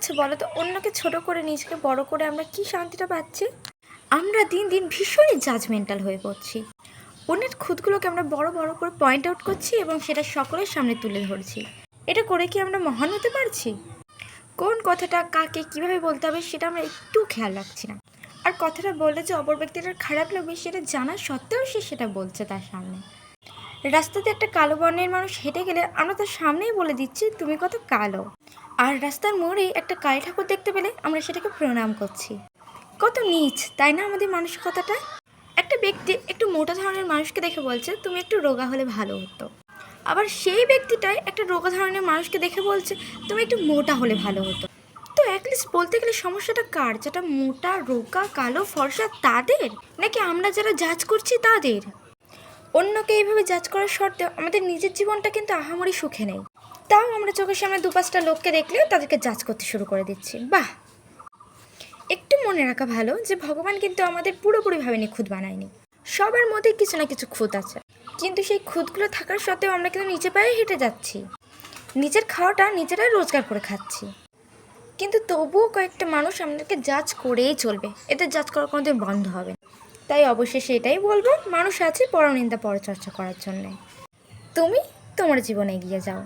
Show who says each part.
Speaker 1: হচ্ছে বলো তো? অন্যকে ছোট করে নিজেকে বড় করে আমরা কি শান্তিটা পাচ্ছি? আমরা দিন দিন ভীষণই জাজমেন্টাল হয়ে পড়ছি। অন্যের খুঁতগুলোকে আমরা বড় বড় করে পয়েন্ট আউট করছি এবং সেটা সকলের সামনে তুলে ধরছি। এটা করে কি আমরা মহান হতে পারছি? কোন কথাটা কাকে কিভাবে বলতে হবে সেটা আমরা একটু খেয়াল রাখছি না। আর কথাটা বললে যে অপর ব্যক্তিটার খারাপ লাগবে সেটা জানা সত্ত্বেও সে সেটা বলছে তার সামনে। রাস্তাতে একটা কালো বর্ণের মানুষ হেঁটে গেলে আমরা তার সামনেই বলে দিচ্ছি তুমি কত কালো। আর রাস্তার মোড়ে একটা কালী ঠাকুর দেখতে পেলে আমরা সেটাকে প্রণাম করছি। কত নীচ তাই না আমাদের মানসিকতাটা? একটা ব্যক্তি একটু মোটা ধরনের মানুষকে দেখে বলছে তুমি একটু রোগা হলে ভালো হতো। আবার সেই ব্যক্তিটাই একটা রোগা ধরনের মানুষকে দেখে বলছে তুমি একটু মোটা হলে ভালো হতো। তো অ্যাটলিস্ট বলতে গেলে সমস্যাটা কার? যেটা মোটা, রোগা, কালো, ফর্সা তাদের, নাকি আমরা যারা জাজ করছি তাদের? অন্যকে এইভাবে জাজ করার সত্ত্বেও আমাদের নিজের জীবনটা কিন্তু আহামরি সুখে নেই। তাও আমরা চোখের সামনে ২-৫টা লোককে দেখলেও তাদেরকে জাজ করতে শুরু করে দিচ্ছি। বাহ! একটু মনে রাখা ভালো যে ভগবান কিন্তু আমাদের পুরোপুরিভাবে নিখুঁত বানায়নি। সবার মধ্যেই কিছু না কিছু খুঁত আছে, কিন্তু সেই খুঁতগুলো থাকার সত্ত্বেও আমরা কিন্তু নিচে পায়ে হেঁটে যাচ্ছি। নিজের খাওয়াটা নিজেরাই রোজগার করে খাচ্ছি, কিন্তু তবুও কয়েকটা মানুষ আমাদেরকে জাজ করেই চলবে। এদের জাজ করা কোনোদিন বন্ধ হবে না। তাই অবশেষে এটাই বলবো, মানুষ আছে পরনিন্দা পরচর্চা করার জন্যে। তুমি তোমার জীবনে এগিয়ে যাও।